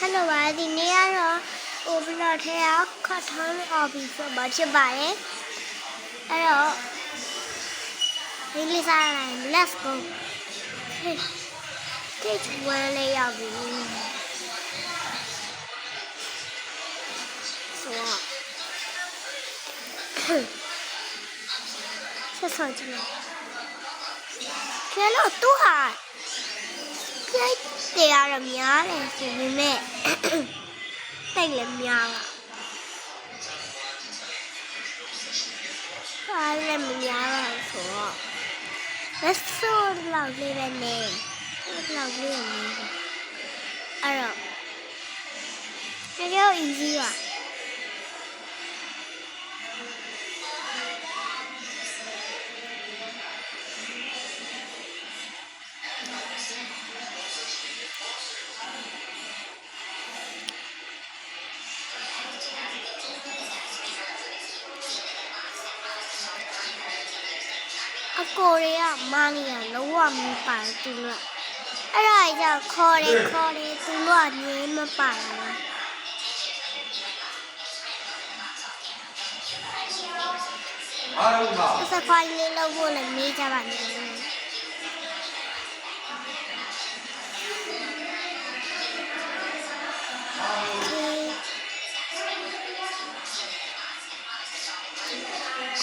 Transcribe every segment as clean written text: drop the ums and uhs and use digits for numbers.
Hello ပါဒီနေ့ကတော့ Overlord ထဲက Cotton Hobby ဆိုပါဖြစ်ပါတယ်အဲ့တော့ဒီလေးစားလိုက် Let's go Stage 1လေးရောက်ပြီဆိုတော့ဆက်ဆောကြည့်လိုက်ကျလို့သူဟာပြိုက်တရားရများတယ်ဆိုပေမဲ့တိတ်လည်းများပါအားလည်းမများတော့ဆိုတော့လက်ဆိုးလောက်လေးပဲနေလောက်လေးနေအဲ့တော့တကယ် easy ပါအကိုတွေကမာနီယာလုံးဝမပါသူတို့အဲ့ဒါကြောင့်ခေါ်တယ်သူတို့ကငြင်းမပါဘူးအားလုံးပါစကွိုင်းလေးလောက်ဖို့လည်းမေးကြပါနေတယ်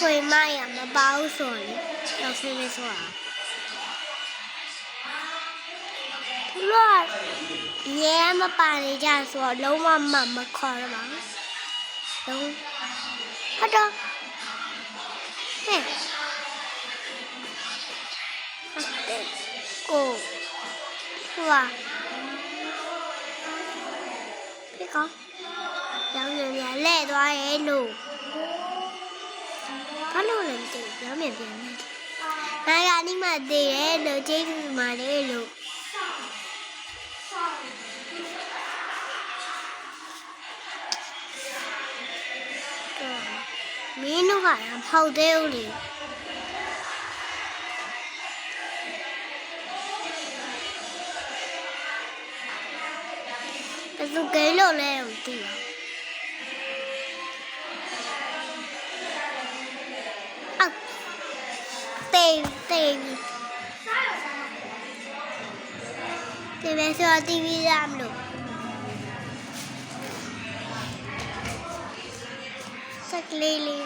ကိုယ်မရမပါဘူးဆိုရင်တော့ဆွေးနွေးဆိုတာသူတို့ကရဲမပါနေကြဆိုတော့လုံးဝမခေါ်ရပါဘူးလုံးဟုတ်တော့ဟဲ့ကိုဟိုပါဒီကောင်ရောင်းရလဲသွားရဲ့လို့ဘာလို့လဲမသိဘူးပြောမြန်ပြန်နေနိုင်ရနိမသေးရဲ့လို့ကျေးဇူးပါတယ်လို့မင်းတို့ကဖောက်သေးဦးလေဘယ်သူကဲလို့လဲမသိဘူးတေးပဲဆိုတော့ TV ရမလို့စက်ကလေးလေး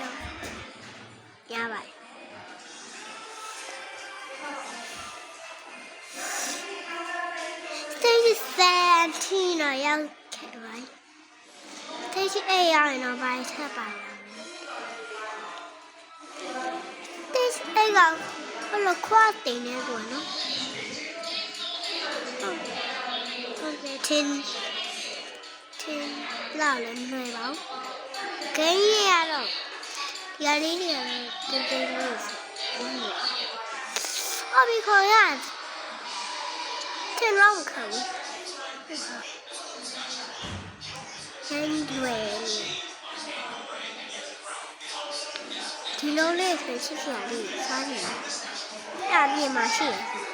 ရပါတယ်Stage 17တော့ရောက်ခဲ့ပါပြီ Stage 8ရောက်ရင်တော့ဘာထပ်ပါလဲStage 8ကဘလို့ခွာတင်နေကွာနော်ထင်းလာလည်းမလွယ်ပါဘူးဂိမ်းရရတော့ဒီလေးတွေလည်းတင်းလို့အဘိခေါ်ရထင်းလောက်ခံဘူးဟန်ဒွယ်ဒီလိုလေးဆိုချစ်စရာလေးစားနေတယ်အဲ့ပြင်မှာရှိတယ်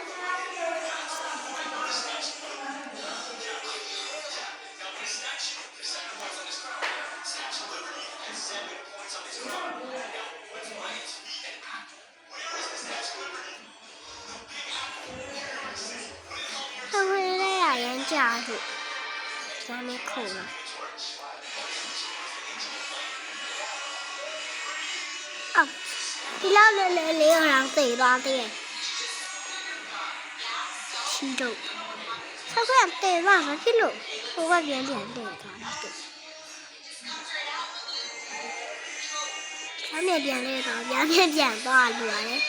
ကြာလို့ဒါနဲ့ခုံလာအော်ဒီလောက်လည်းလေးအောင်သိသွားသေးတယ်ချီတော့ဆောက်ကတဲပါမဖြစ်လို့ဟိုကပြန်တဲသွားတယ်ဆန်းနေပြန်လဲတော့ပြန်သွားလို့ရတယ်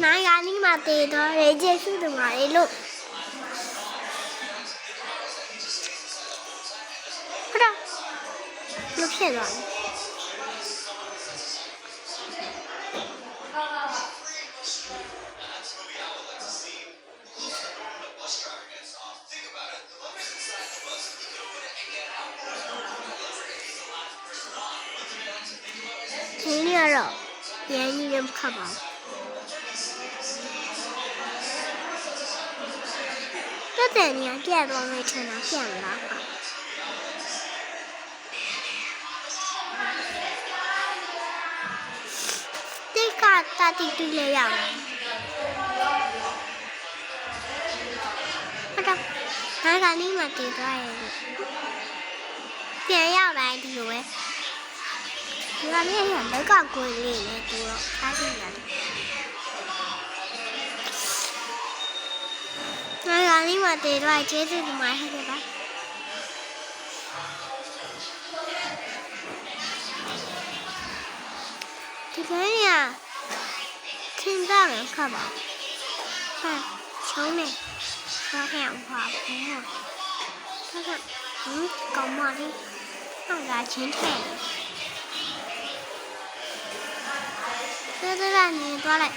နိုင်ရနီးမှာတည်တော့ရေကျေးစုတူပါလေလို့ဟုတ်တော့လုဖြစ်သွားတယ် ကတော့ရန်ကြီးလည်းမခတ်ပါဘူးတက်တယ်ညာပြတ်သွားမယ်ထင်တာပြန်လာပါတိတ်ကတာတီတူလေးရောက်ဟုတ်တော့ငါကနေ့မှတည်သွားရဲ့ပြန်ရောက်လာဒီလိုပဲဒီကနေ့ရဘက်ကကိုယ်လေးနဲ့တူတော့အားကြည့်ရတယ်ငါကနေ့မှတည်သွားကျေးဇူးတင်ပါတယ်ဟဲ့ပါဒီကနေ့ရထင်ကြတယ်ခါပါဟာချုံးနေဘာခံဟွာဘော他看，搞嘛的，那个前台，这你过来，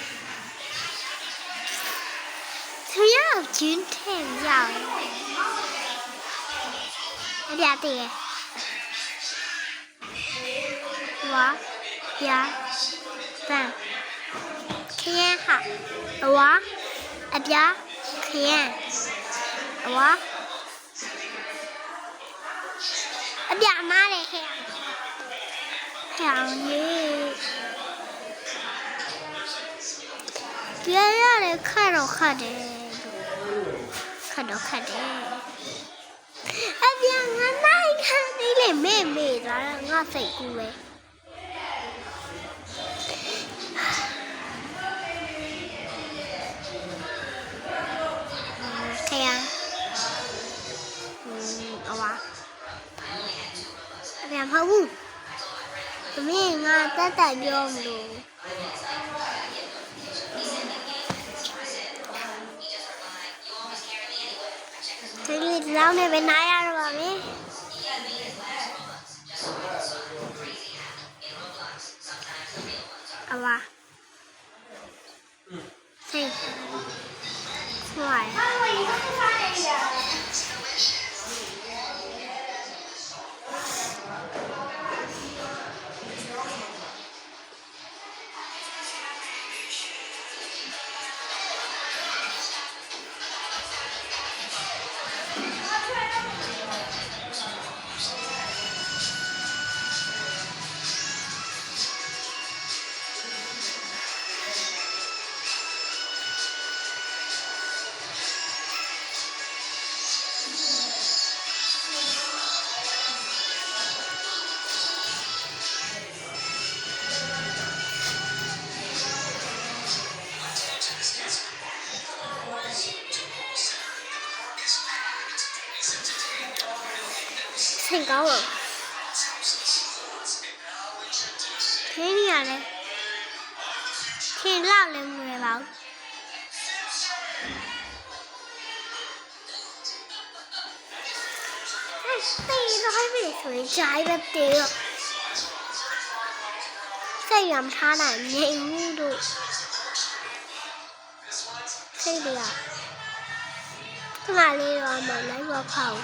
他要前台要，俩的，我呀，三，看哈，我，阿边，看，我。အပြမားတယ်ခဲ့။ထောင်ကြီး။ပြန်ရတယ်ခတ်တော့ခတ်တယ်။ခတ်တော့ခတ်တယ်။အပြန်ငါနိုင်ခတ်သေးလေမေ့သွားတာငါစိတ်ကူးပဲ။ခေယအဝါပြန်မဟုတ်ဘူးသမီးငါတက်တက်ပြောမလို့ဒီလိုလောင်းနေပဲနားရတော့ပါမယ်အဝါဟေးဆွာဆင်ကောင်းအောင်ခင်းနေရတယ်ခင်းလောက်လည်းမရပါဘူးတေးတော့ပဲဆိုရင်ဂျိုင်းပဲတေးတော့စိတ်ရမထားနိုင်ငြိမ်မှုတို့စိတ်တွေကခဏလေးတော့မှလိုက်တော့ဖောက်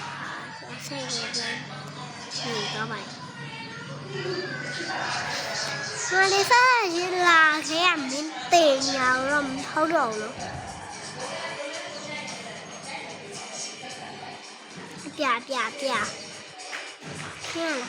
ဆက်ရပြန်နေတော့ပါမလေးစားရလာခဲ့ရမင်းတင်ညာတော့မဟုတ်တော့လို့ပြခင်း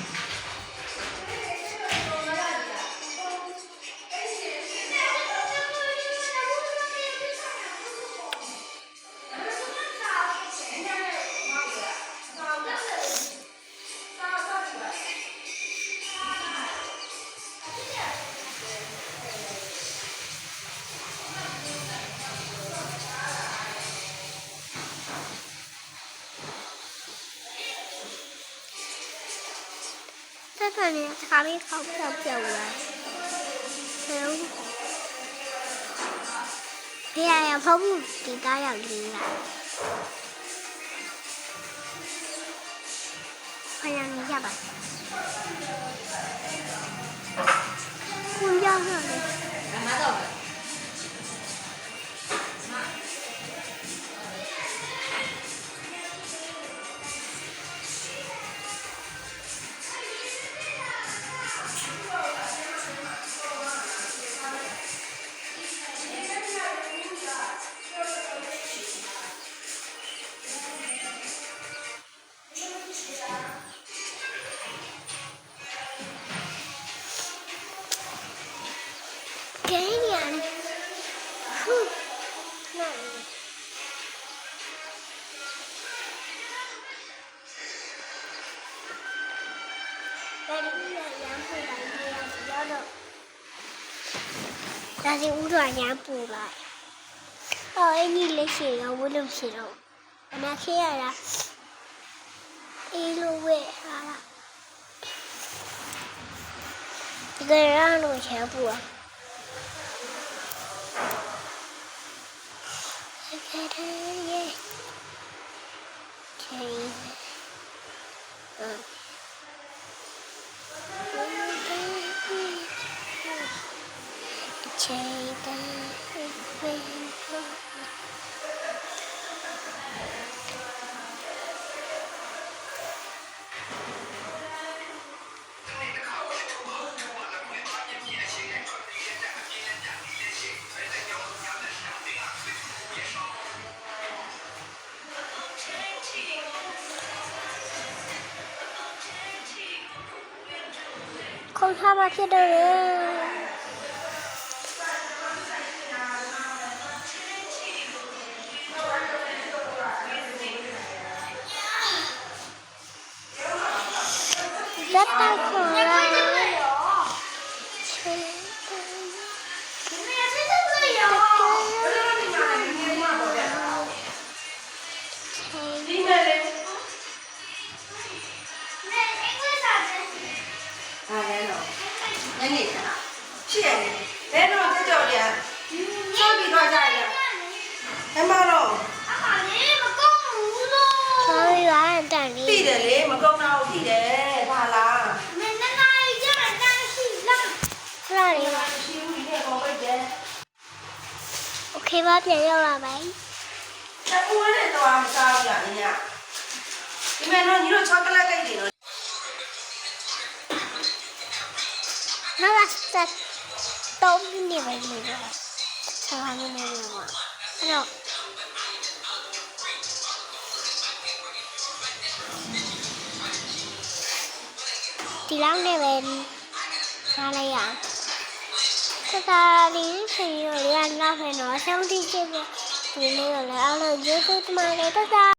这里查理好漂亮啊！哎呀，跑步给大家听啊！快让你下吧。公交上的。干嘛的？ ဒါဒီရရမ်းပူလိုက်ရရောက်တော့ဒါဒီဦးတော်ရမ်းပူလိုက်အော်အင်းကြီးလက်ရှိရောဝလို့ရှိတော့အနာခေးရတာအေးလိုဝဲဟာလားဒီကရမ်းလို့ချမ်းပူอ่ะYeah. Con tham gia thi đấu rất đau khổ nhanh nghỉ hả? Chị thế nó thế rồi à? Sao bị gọi dài à? Em bao rồi? Thôi là trả đi. Đi để lấy mà công nào thì để thà là. Mình đang ngay chứ là đang xì lắm. Ra đi. Ok bác nhảy đâu là bánh. Chắc uống này tao làm sao vậy nhỉ? Thì mẹ nó như là cho cái lá cây gì nữa. Nó là sạch tôm cái điều này rồi. Sao làm cái này rồi mà. Rồi. Thì lắm đây bên ra đây ạ. Chúng ta đi thì rồi đi ăn ra phải nói xong đi chơi thì này là áo lời dưới tôi mà này tất ra.